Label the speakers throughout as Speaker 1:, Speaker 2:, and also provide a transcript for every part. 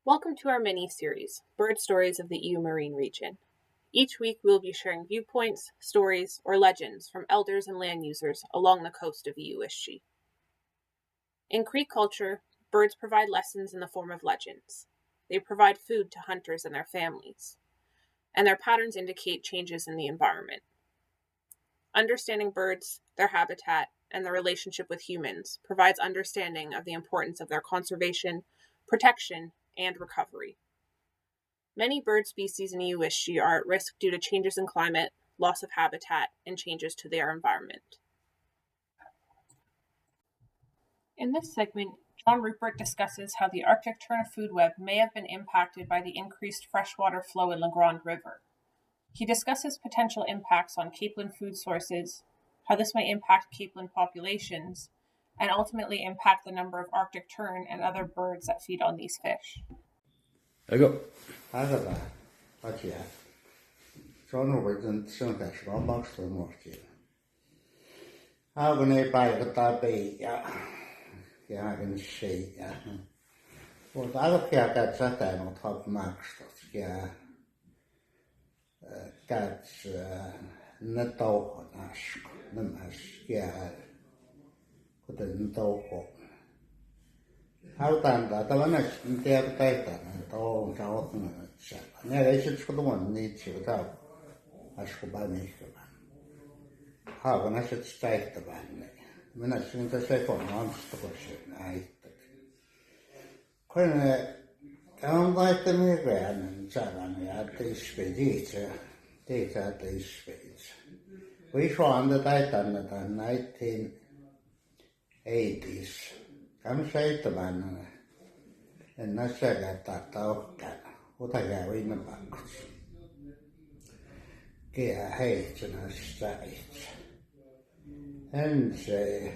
Speaker 1: Welcome to our mini-series, Bird Stories of the Eeyou Marine Region. Each week we will be sharing viewpoints, stories, or legends from elders and land users along the coast of Eeyou. In Creek culture, birds provide lessons in the form of legends. They provide food to hunters and their families, and their patterns indicate changes in the environment. Understanding birds, their habitat, and their relationship with humans provides understanding of the importance of their conservation, protection, and recovery. Many bird species in Eeyou are at risk due to changes in climate, loss of habitat, and changes to their environment. In this segment, John Rupert discusses how the Arctic Tern Foodweb may have been impacted by the increased freshwater flow in the Grande River. He discusses potential impacts on capelin food sources, how this may impact capelin populations, and ultimately impact the number of Arctic tern and other birds that feed on these fish.
Speaker 2: There you go.
Speaker 3: How done that? The one is the other day, all Jonathan said. Never is for the one needs you without. I should buy me. How when I should strike the band. When I think the second months to push it, I when I'm like the migraine and seven at these speeds, these at these speeds. We found that I done it in 1980s. I'm saying to man, and I said that out, what I have in the box. Get a hate and a stage. And say,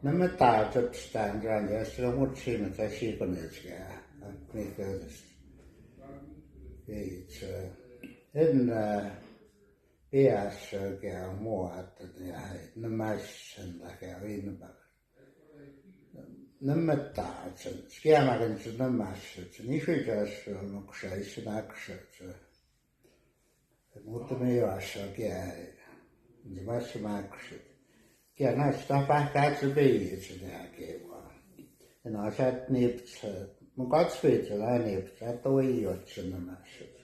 Speaker 3: no matter what stand around there, so much seem as I see on this guy. I make this. It's in yes, get more at the height, no mash and like I in the box. Nummertagen, skjärmaren till nummerset, ni skyddas från och sägs nackset. Mutta me joassa käy, niin vasta makset. Käy näistä pähkäät se biisi näkee vaan. Ja näisät nipsä, mun katsviitsellä nipsä, toi jotsa nummerset.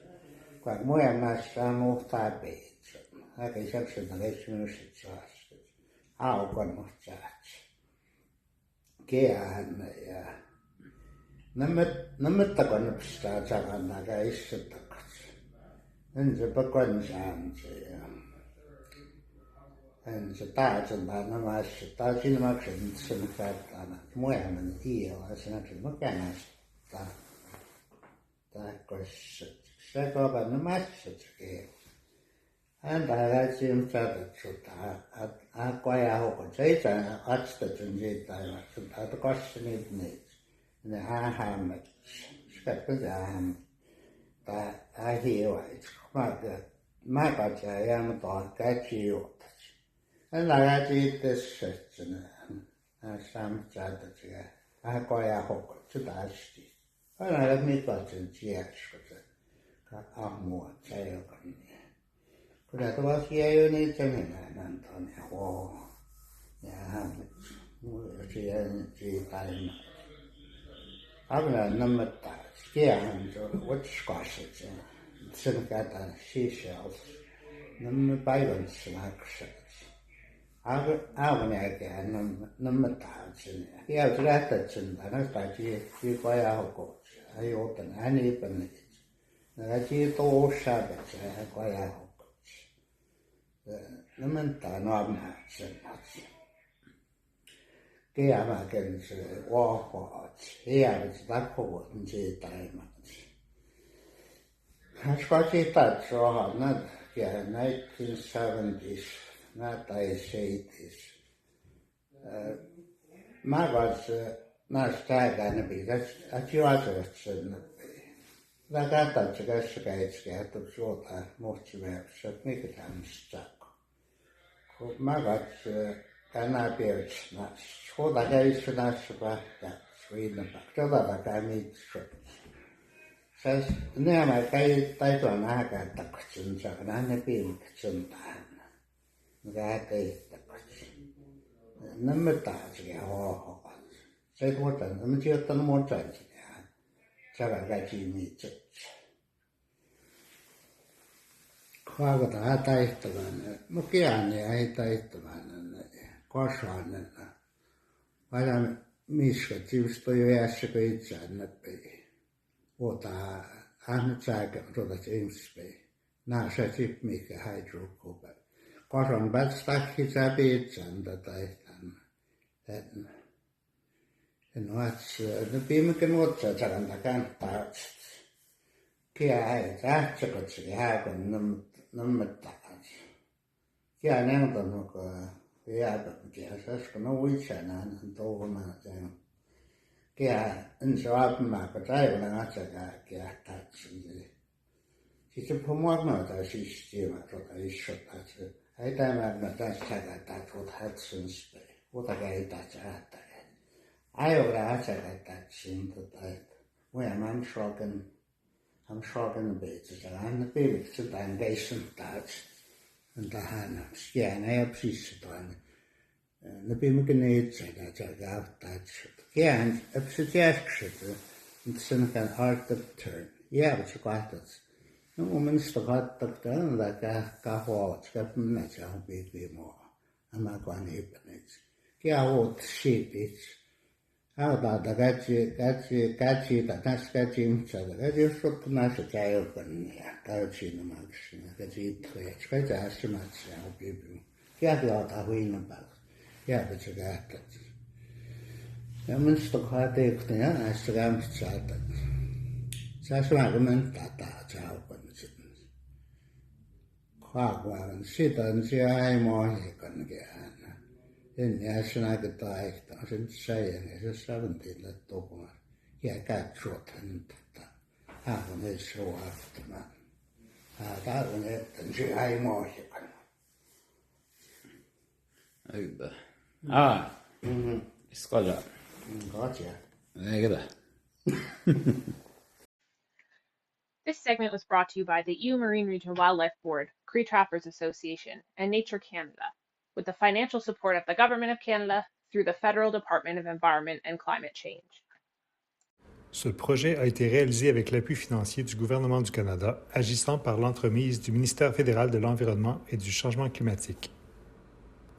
Speaker 3: Vaikka muiden näistä on muhtaa biisi. Aika isäksena leiksimysit saastet. Aukon muhtaatsi. Kehän ja nämä takana pistää takana käissä takaisin. Ensin pakon sääntöjä ja ensin taatsellaan nämä asiat. Taasin maksen sen käyttämään. Muihamman tiedä, sen aksen mukanaista. Taikoissa. Se kovan nämä asiat kehiin. Hän täytyy saada että koja hukon. Se ei saa atstatun siitä aivan. Se täytyy kossa niitä. Ne hämmet. Skapit hämmet. Tai hiivait. Mä katsoin jäämä tuohon kätsi juotas. Hän lähti itse sitten. Hän saamat saada sitä. Hän koja hukon. Se täytyy. Hän lähti mitlaisen tiedätkö. Aamua. Se ei ole niin. Kyllä tuossa jäi niitä minä antoin ja wow. Ja hän siitä aina. Avlaan nammattaa. Skjähän utskasset. Sen kätän seashells. Namme päivän slakset. Avun jälkeen nammattaa sen. Ja lähtee sen. Näistä kiipa ja hokot. Ei otan ääniipän niitä. Näitä tuossa se koja hokot. Nämä nuomaa sellaiset. Keämäkin se vahvaat. Jäävät takkuvat siitä aiemmat. Koska sitä, että se on näitä 1970s, näitä 80s. Mä kanssa näistä aikana pitäisi, että juotavat sen. Tämä katsotaan, että se käsissä käitsee, että suotaan muhtsimeessä, että mikä tämmöistä. Mä katsoin, tänään piirtsinä, suota kävissä näissä pähtää, sviinapä, tätä käy mitään. nämä tai tuon aikaan takaisin, se on aina piimiksen tähän. Mikä kehittämäksi. Nämä taasikin hohokat. Se tuotaan, nämä sijoittanut muotoisikin. Se on kaikki mitsäksi. Kaakataan taihtovainen. No kiani ei taihtovainen. Kasvainen. Aina miskat, just on jo jäässä, kun itseään näppi. Ota äänet säkä, tuotat ihmispei. Nää se tip, mikä haidruukkuupäin. Kasvan päästäkin sä piitsään tätä. En ole, että viimekin nuotsaa saadaan takanttaa. Kia ei tähtsäkotsi hääkön nammettakas. Kia neuton, kun jääkön tiesä, no uitsänään touhumana tein. Kia en se aapmaa, kun taivana atsakaa kia tähtsäksi. Sitten se muoknoita siis tiivä tuota issotaan. Ei tämä tähtsäkää tuota hätsynspäin. Uutakaan ei tähtsäkää. Aiolla atsakaa siitä, että I'm shocking a bit, so I'm the baby, so I'm basing that. And the hand, yeah, I have precis det. The baby can eat that, I got that. Yeah, and it's a jackshit, and sen kan Arctic Tern. Yeah, but you got it. No, men stod det där, det kan ha, ska man säga hur big more. I'm not going to open it. Yeah, what shit it. Autata katsi, tässä katsi, mutta jos soppunassa käypän ja käytsiin omaksi, katsi itse, että kai tässä matsia on piipun. Jääklautaa huinnan päällä, jääpä se kähtät. Ja minusta kai teikten ja näistä käymistä saatat. Saisi vähän kun mentää täällä sitten. Haakuaan, sitä on siellä ei mohikan kään. En jää sen aika taihtaa, sen säijän ja se saventille tuomaan. Ja katsoat häntä. Hän on edes ruohtamaan. Hän tarvon, että se ei mohikan.
Speaker 2: Hyvä. Skål.
Speaker 3: Gotcha.
Speaker 2: Eikä det.
Speaker 1: This segment was brought to you by the Eeyou Marine Region Wildlife Board, Cree Trappers Association, and Nature Canada, with the financial support of the Government of Canada through the Federal Department of Environment and Climate Change.
Speaker 4: Ce projet a été réalisé avec l'appui financier du gouvernement du Canada, agissant par l'entremise du ministère fédéral de l'Environnement et du Changement climatique.